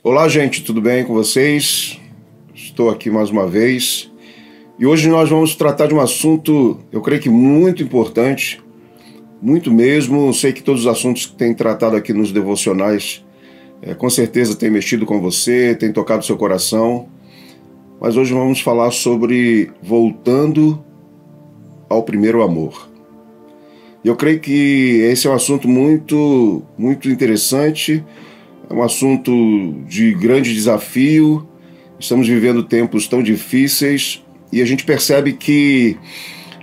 Olá, gente, tudo bem com vocês? Estou aqui mais uma vez e hoje nós vamos tratar de um assunto, eu creio que muito importante, muito mesmo. Sei que todos os assuntos que tem tratado aqui nos devocionais com certeza tem mexido com você, tem tocado seu coração, mas hoje vamos falar sobre voltando ao primeiro amor. E eu creio que esse é um assunto muito interessante. É um assunto de grande desafio. Estamos vivendo tempos tão difíceis e a gente percebe que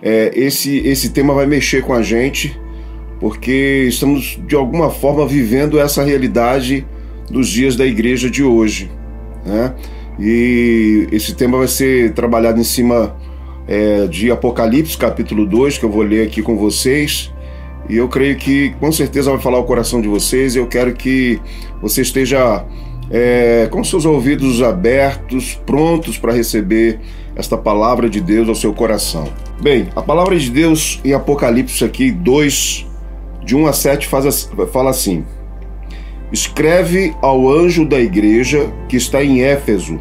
esse tema vai mexer com a gente, porque estamos de alguma forma vivendo essa realidade dos dias da igreja de hoje, né? E esse tema vai ser trabalhado em cima de Apocalipse, capítulo 2, que eu vou ler aqui com vocês. E eu creio que com certeza vai falar o coração de vocês. Eu quero que você esteja com seus ouvidos abertos, prontos para receber esta palavra de Deus ao seu coração. Bem, a palavra de Deus em Apocalipse aqui 2, de 1 a 7, fala assim: escreve ao anjo da igreja que está em Éfeso.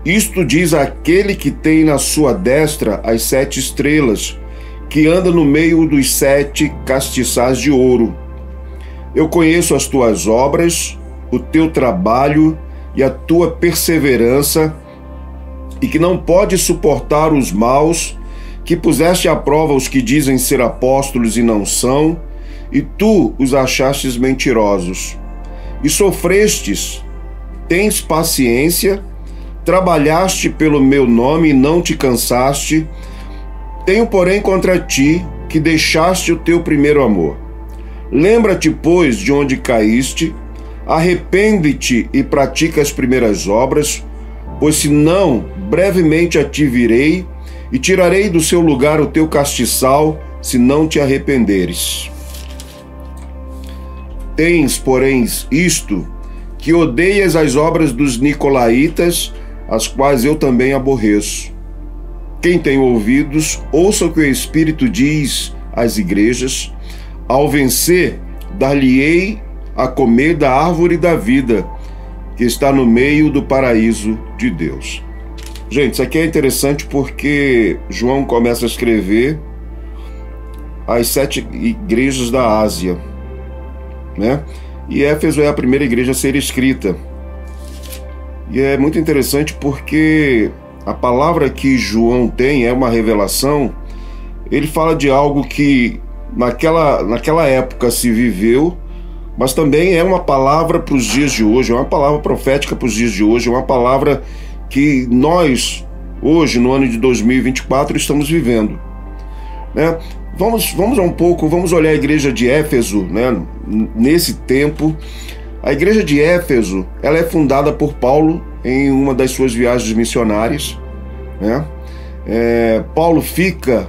Isto diz aquele que tem na sua destra as 7 estrelas, que anda no meio dos 7 castiçais de ouro. Eu conheço as tuas obras, o teu trabalho e a tua perseverança, e que não podes suportar os maus, que puseste à prova os que dizem ser apóstolos e não são, e tu os achastes mentirosos. E sofrestes, tens paciência, trabalhaste pelo meu nome e não te cansaste. Tenho, porém, contra ti que deixaste o teu primeiro amor. Lembra-te, pois, de onde caíste, arrepende-te e pratica as primeiras obras, pois senão, brevemente a ti virei e tirarei do seu lugar o teu castiçal, se não te arrependeres. Tens, porém, isto, que odeias as obras dos nicolaítas, as quais eu também aborreço. Quem tem ouvidos, ouça o que o Espírito diz às igrejas. Ao vencer, dar-lhe-ei a comer da árvore da vida, que está no meio do paraíso de Deus. Gente, isso aqui é interessante porque João começa a escrever as 7 igrejas da Ásia, né? E Éfeso é a primeira igreja a ser escrita. E é muito interessante porque a palavra que João tem é uma revelação. Ele fala de algo que naquela época se viveu, mas também é uma palavra para os dias de hoje, é uma palavra profética para os dias de hoje, é uma palavra que nós, hoje, no ano de 2024, estamos vivendo, né? Vamos olhar a igreja de Éfeso, né? Nesse tempo, a igreja de Éfeso, ela é fundada por Paulo em uma das suas viagens missionárias, né? Paulo fica,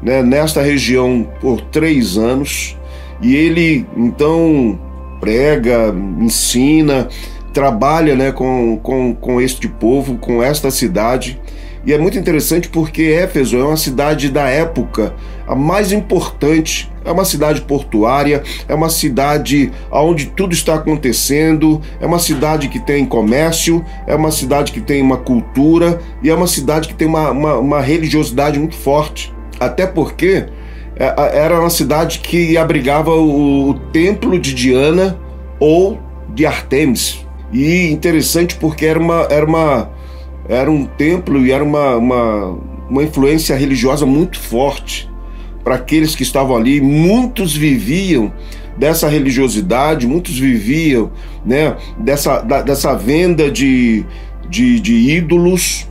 né, nesta região por 3 anos e ele então prega, ensina, trabalha, né, com este povo, com esta cidade. E é muito interessante porque Éfeso é uma cidade da época, a mais importante, é uma cidade portuária, é uma cidade onde tudo está acontecendo, é uma cidade que tem comércio, é uma cidade que tem uma cultura e é uma cidade que tem uma religiosidade muito forte. Até porque era uma cidade que abrigava o templo de Diana ou de Artemis. E interessante porque era um templo e era uma influência religiosa muito forte para aqueles que estavam ali. Muitos viviam dessa religiosidade, muitos viviam, né, dessa venda de ídolos.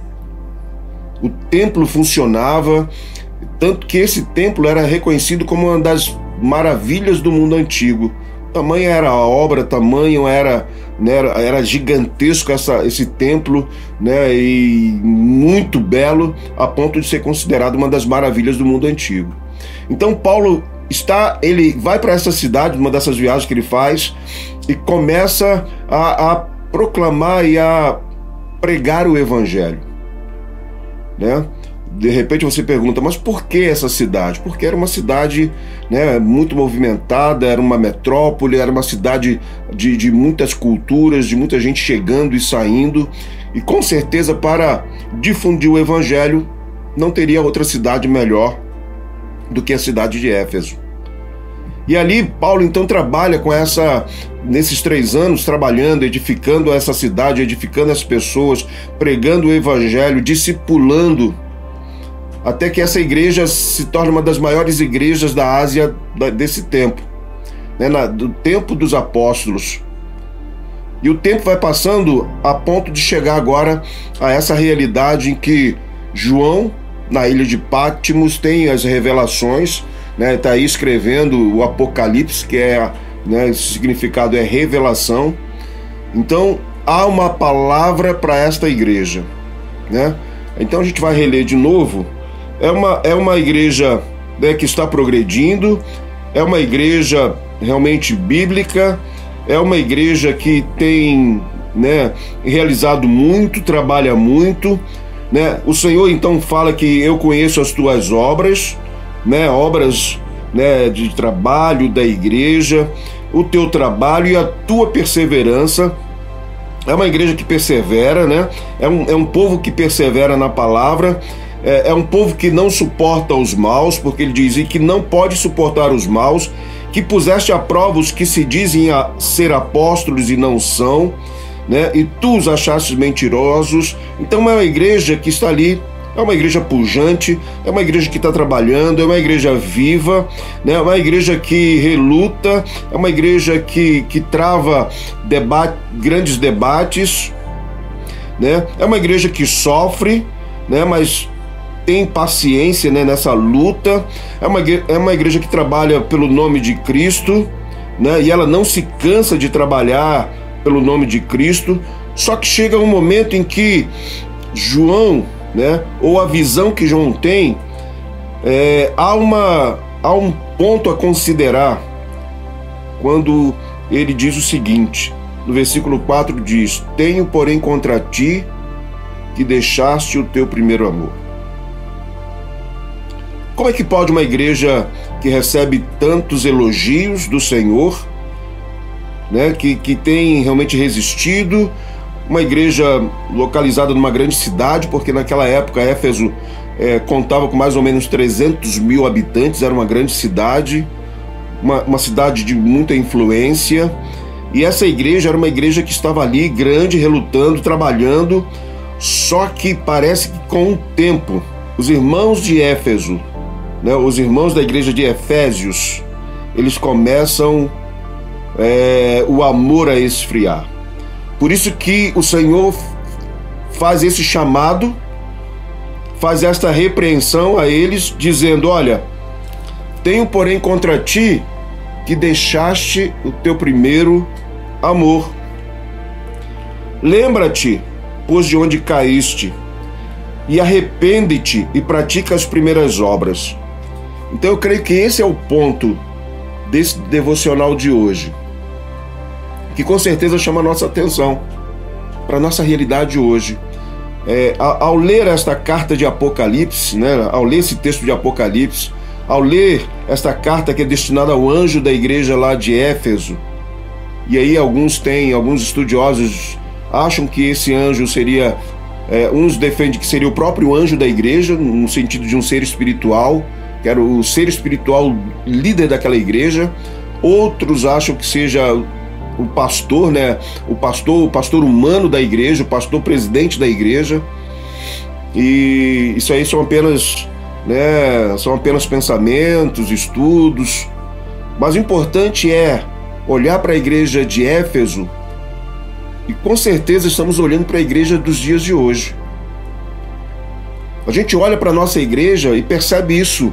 O templo funcionava, tanto que esse templo era reconhecido como uma das maravilhas do mundo antigo. Tamanho era a obra, tamanho era, né, era gigantesco esse templo, né, e muito belo, a ponto de ser considerado uma das maravilhas do mundo antigo. Então Paulo ele vai para essa cidade, uma dessas viagens que ele faz, e começa a proclamar e a pregar o evangelho, né? De repente você pergunta, mas por que essa cidade? Porque era uma cidade, né, muito movimentada, era uma metrópole, era uma cidade de muitas culturas, de muita gente chegando e saindo, e com certeza para difundir o evangelho não teria outra cidade melhor do que a cidade de Éfeso. E ali Paulo então trabalha com nesses 3 anos, trabalhando, edificando essa cidade, edificando as pessoas, pregando o evangelho, discipulando, até que essa igreja se torne uma das maiores igrejas da Ásia desse tempo, né, do tempo dos apóstolos. E o tempo vai passando a ponto de chegar agora a essa realidade em que João, na ilha de Patmos, tem as revelações, né, está aí escrevendo o Apocalipse, que né, esse significado é revelação. Então há uma palavra para esta igreja, né? Então a gente vai reler de novo. É uma igreja, né, que está progredindo, é uma igreja realmente bíblica, é uma igreja que tem, né, realizado muito, trabalha muito, né? O Senhor então fala que eu conheço as tuas obras, né, obras, né, de trabalho da igreja, o teu trabalho e a tua perseverança. É uma igreja que persevera, né? É um povo que persevera na palavra. É um povo que não suporta os maus, porque ele diz que não pode suportar os maus, que puseste à prova os que se dizem ser apóstolos e não são, né? E tu os achastes mentirosos. Então é uma igreja que está ali, é uma igreja pujante, é uma igreja que está trabalhando, é uma igreja viva, né? É uma igreja que reluta, é uma igreja que trava grandes debates, né? É uma igreja que sofre, né? Mas tem paciência, né, nessa luta. É uma igreja que trabalha pelo nome de Cristo, né, e ela não se cansa de trabalhar pelo nome de Cristo. Só que chega um momento em que João, né, ou a visão que João tem, há um ponto a considerar quando ele diz o seguinte, no versículo 4 diz: tenho, porém, contra ti que deixaste o teu primeiro amor. Como é que pode uma igreja que recebe tantos elogios do Senhor, né, que tem realmente resistido, uma igreja localizada numa grande cidade, porque naquela época Éfeso contava com mais ou menos 300 mil habitantes, era uma grande cidade, uma cidade de muita influência, e essa igreja era uma igreja que estava ali, grande, relutando, trabalhando, só que parece que com o tempo, os irmãos de Éfeso, né, os irmãos da igreja de Efésios, eles começam o amor a esfriar. Por isso que o Senhor faz esse chamado, faz esta repreensão a eles, dizendo: olha, tenho, porém, contra ti que deixaste o teu primeiro amor. Lembra-te, pois, de onde caíste, e arrepende-te e pratica as primeiras obras. Então eu creio que esse é o ponto desse devocional de hoje, que com certeza chama a nossa atenção para a nossa realidade hoje. Ao ler esta carta de Apocalipse, né, ao ler esse texto de Apocalipse, ao ler esta carta que é destinada ao anjo da igreja lá de Éfeso, e aí alguns estudiosos acham que esse anjo seria, uns defendem que seria o próprio anjo da igreja, no sentido de um ser espiritual, que era o ser espiritual líder daquela igreja. Outros acham que seja o pastor, né? O pastor humano da igreja, o pastor presidente da igreja. E isso aí são apenas pensamentos, estudos. Mas o importante é olhar para a igreja de Éfeso, e com certeza estamos olhando para a igreja dos dias de hoje. A gente olha para a nossa igreja e percebe isso,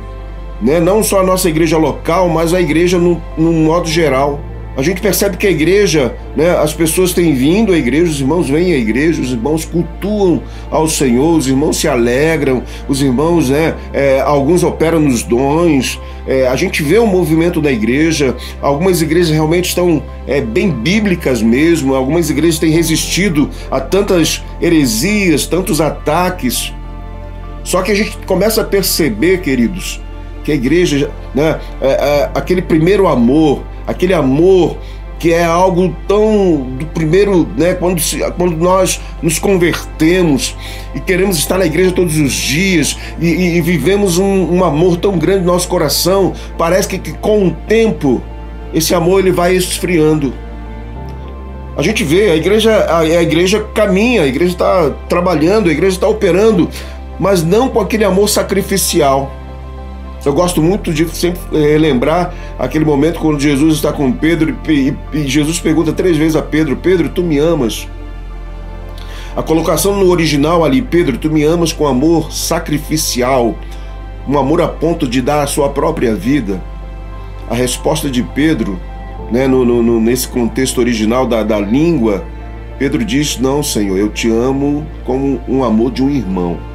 né? Não só a nossa igreja local, mas a igreja no modo geral. A gente percebe que a igreja, né, as pessoas têm vindo à igreja, os irmãos vêm à igreja, os irmãos cultuam ao Senhor, os irmãos se alegram, os irmãos, né, alguns operam nos dons. A gente vê o movimento da igreja. Algumas igrejas realmente estão bem bíblicas mesmo, algumas igrejas têm resistido a tantas heresias, tantos ataques. Só que a gente começa a perceber, queridos, que a igreja, né, aquele primeiro amor, aquele amor que é algo tão do primeiro, né, quando nós nos convertemos e queremos estar na igreja todos os dias e vivemos um amor tão grande no nosso coração, parece que com o tempo esse amor ele vai esfriando. A gente vê, a igreja caminha, a igreja está trabalhando, a igreja está operando, mas não com aquele amor sacrificial. Eu gosto muito de sempre lembrar aquele momento quando Jesus está com Pedro e Jesus pergunta 3 vezes a Pedro: Pedro, tu me amas? A colocação no original ali: Pedro, tu me amas com amor sacrificial, um amor a ponto de dar a sua própria vida. A resposta de Pedro, né, nesse contexto original da língua, Pedro diz: não, Senhor, eu te amo como um amor de um irmão.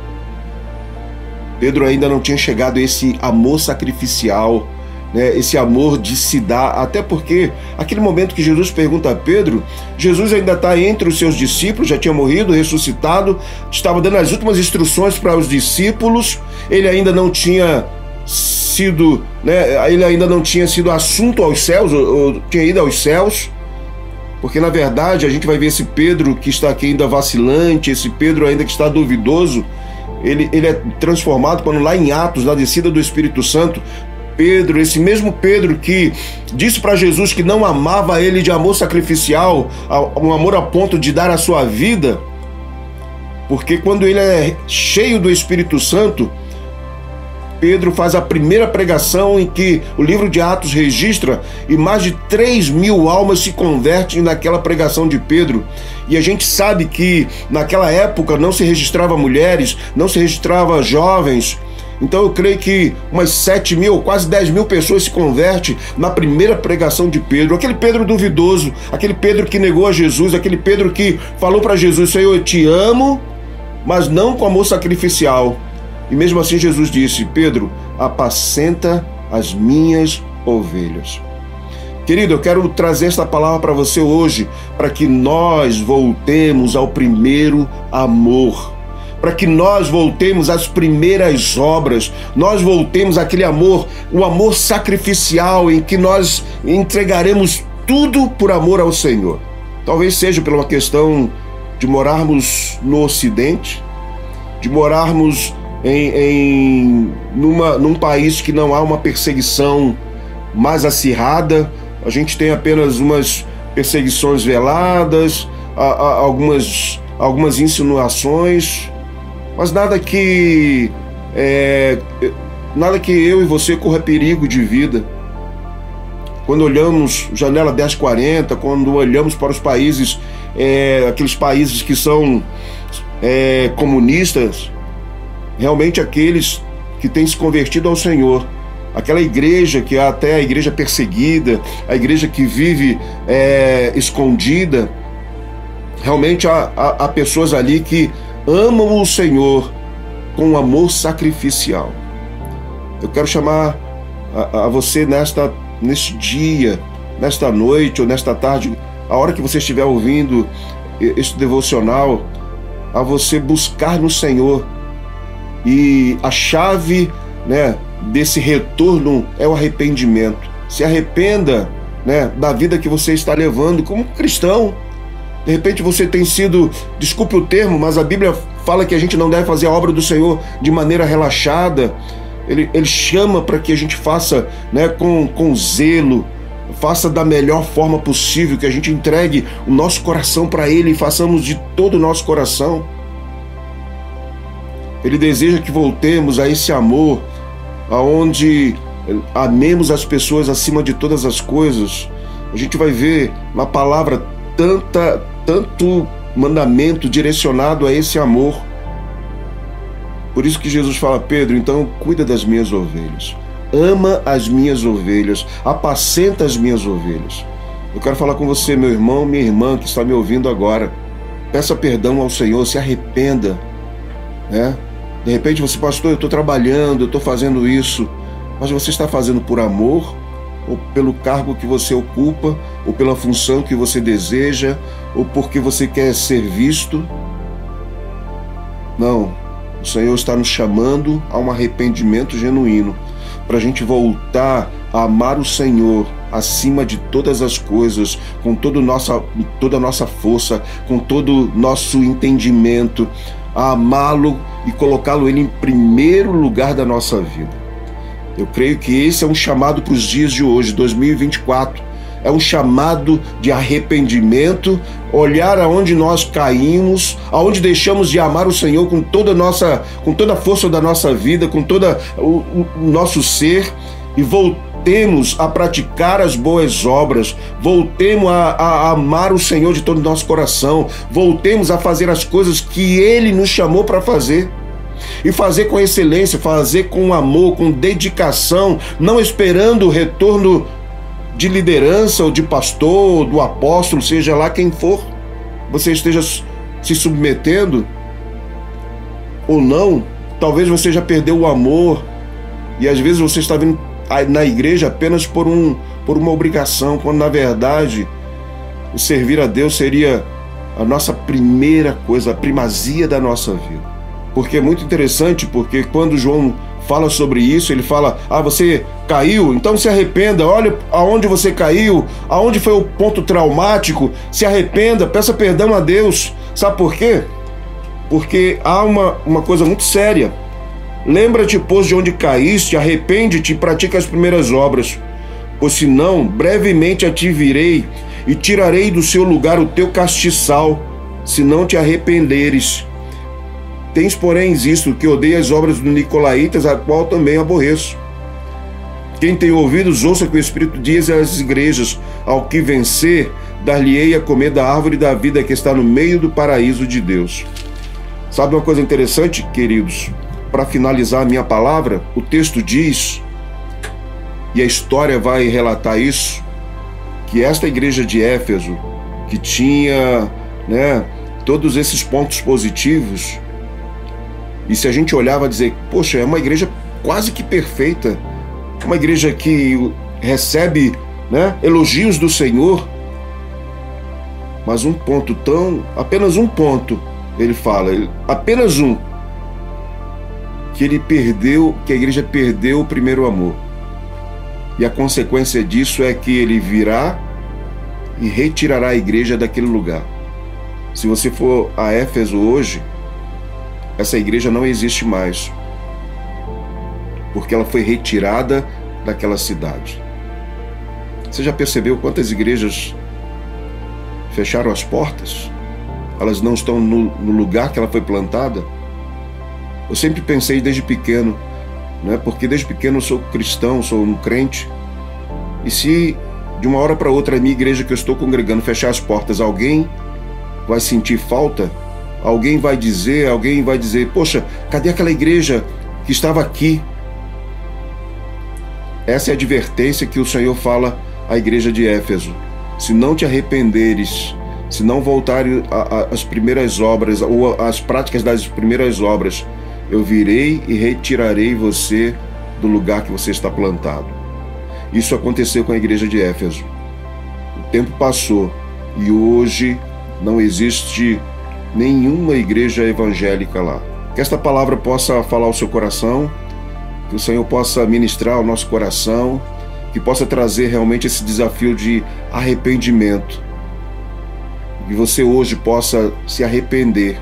Pedro ainda não tinha chegado a esse amor sacrificial, né, esse amor de se dar, até porque aquele momento que Jesus pergunta a Pedro, Jesus ainda está entre os seus discípulos, já tinha morrido, ressuscitado, estava dando as últimas instruções para os discípulos, ele ainda não tinha sido, né, ele ainda não tinha sido assunto aos céus, ou tinha ido aos céus, porque na verdade a gente vai ver esse Pedro que está aqui ainda vacilante, esse Pedro ainda que está duvidoso, ele é transformado quando lá em Atos, na descida do Espírito Santo, Pedro, esse mesmo Pedro que disse para Jesus que não amava ele de amor sacrificial, um amor a ponto de dar a sua vida, porque quando ele é cheio do Espírito Santo, Pedro faz a primeira pregação em que o livro de Atos registra e mais de 3.000 almas se convertem naquela pregação de Pedro. E a gente sabe que naquela época não se registrava mulheres, não se registrava jovens. Então eu creio que umas 7.000, quase 10.000 pessoas se convertem na primeira pregação de Pedro. Aquele Pedro duvidoso, aquele Pedro que negou a Jesus, aquele Pedro que falou para Jesus: Senhor, eu te amo, mas não com amor sacrificial. E mesmo assim Jesus disse: Pedro, apacenta as minhas ovelhas. Querido, eu quero trazer esta palavra para você hoje, para que nós voltemos ao primeiro amor, para que nós voltemos às primeiras obras, nós voltemos àquele amor, o amor sacrificial em que nós entregaremos tudo por amor ao Senhor. Talvez seja por uma questão de morarmos no Ocidente, de morarmos num país que não há uma perseguição mais acirrada. A gente tem apenas umas perseguições veladas, algumas insinuações, mas nada que eu e você corra perigo de vida. Quando olhamos janela 1040, quando olhamos para os países, aqueles países que são comunistas, realmente aqueles que têm se convertido ao Senhor, aquela igreja que é até a igreja perseguida, a igreja que vive escondida, realmente há pessoas ali que amam o Senhor com um amor sacrificial. Eu quero chamar a você neste dia, nesta noite ou nesta tarde, a hora que você estiver ouvindo este devocional, a você buscar no Senhor. E a chave, né, desse retorno é o arrependimento. Se arrependa, né, da vida que você está levando como cristão. De repente você tem sido, desculpe o termo, mas a Bíblia fala que a gente não deve fazer a obra do Senhor de maneira relaxada. Ele chama para que a gente faça, né, com zelo, faça da melhor forma possível, que a gente entregue o nosso coração para Ele e façamos de todo o nosso coração. Ele deseja que voltemos a esse amor, aonde amemos as pessoas acima de todas as coisas. A gente vai ver na palavra tanto mandamento direcionado a esse amor. Por isso que Jesus fala: Pedro, então cuida das minhas ovelhas, ama as minhas ovelhas, apacenta as minhas ovelhas. Eu quero falar com você, meu irmão, minha irmã, que está me ouvindo agora. Peça perdão ao Senhor, se arrependa, né? De repente você: pastor, eu estou trabalhando, eu estou fazendo isso, mas você está fazendo por amor, ou pelo cargo que você ocupa, ou pela função que você deseja, ou porque você quer ser visto? Não, O Senhor está nos chamando a um arrependimento genuíno, para a gente voltar a amar o Senhor acima de todas as coisas, com toda a nossa força, com todo o nosso entendimento, a amá-lo e colocá-lo Ele em primeiro lugar da nossa vida. Eu creio que esse é um chamado para os dias de hoje, 2024. É um chamado de arrependimento, olhar aonde nós caímos, aonde deixamos de amar o Senhor com toda a força da nossa vida, com todo o nosso ser, e voltemos a praticar as boas obras, voltemos a amar o Senhor de todo o nosso coração, voltemos a fazer as coisas que Ele nos chamou para fazer. E fazer com excelência, fazer com amor, com dedicação, não esperando o retorno de liderança ou de pastor, ou do apóstolo, seja lá quem for, você esteja se submetendo ou não. Talvez você já perdeu o amor e às vezes você está vindo na igreja apenas por uma obrigação, quando na verdade o servir a Deus seria a nossa primeira coisa, a primazia da nossa vida. Porque é muito interessante, porque quando João fala sobre isso, ele fala: você caiu, então se arrependa, olha aonde você caiu, aonde foi o ponto traumático, se arrependa, peça perdão a Deus. Sabe por quê? Porque há uma coisa muito séria. Lembra-te, pois, de onde caíste, arrepende-te e pratica as primeiras obras, pois senão, brevemente a ti virei e tirarei do seu lugar o teu castiçal, se não te arrependeres. Tens, porém, isto, que odeia as obras dos nicolaítas, a qual também aborreço. Quem tem ouvidos, ouça que o Espírito diz às igrejas: ao que vencer, dar-lhe-ei a comer da árvore da vida que está no meio do paraíso de Deus. Sabe uma coisa interessante, queridos? Para finalizar a minha palavra, o texto diz, e a história vai relatar isso, que esta igreja de Éfeso, que tinha, todos esses pontos positivos, e se a gente olhar, vai dizer: poxa, é uma igreja quase que perfeita, uma igreja que recebe elogios do Senhor, mas apenas um ponto, ele fala, apenas um, que a igreja perdeu o primeiro amor. E a consequência disso é que ele virá e retirará a igreja daquele lugar. Se você for a Éfeso hoje, essa igreja não existe mais, porque ela foi retirada daquela cidade. Você já percebeu quantas igrejas fecharam as portas? Elas não estão no lugar que ela foi plantada? Eu sempre pensei desde pequeno, porque desde pequeno eu sou cristão, sou um crente, e se de uma hora para outra a minha igreja que eu estou congregando fechar as portas, alguém vai sentir falta? Alguém vai dizer, poxa, cadê aquela igreja que estava aqui? Essa é a advertência que o Senhor fala à igreja de Éfeso: se não te arrependeres, se não voltares às primeiras obras, ou às práticas das primeiras obras, eu virei e retirarei você do lugar que você está plantado. Isso aconteceu com a igreja de Éfeso. O tempo passou e hoje não existe nenhuma igreja evangélica lá. Que esta palavra possa falar ao seu coração, que o Senhor possa ministrar ao nosso coração, que possa trazer realmente esse desafio de arrependimento, que você hoje possa se arrepender,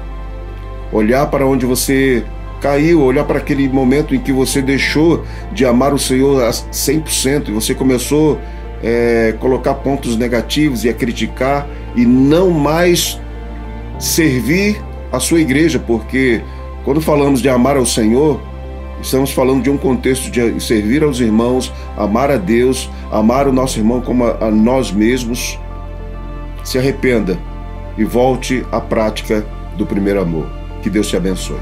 olhar para onde você caiu, olhar para aquele momento em que você deixou de amar o Senhor a 100% e você começou a colocar pontos negativos e a criticar e não mais servir a sua igreja, porque quando falamos de amar ao Senhor, estamos falando de um contexto de servir aos irmãos, amar a Deus, amar o nosso irmão como a nós mesmos. Se arrependa e volte à prática do primeiro amor. Que Deus te abençoe.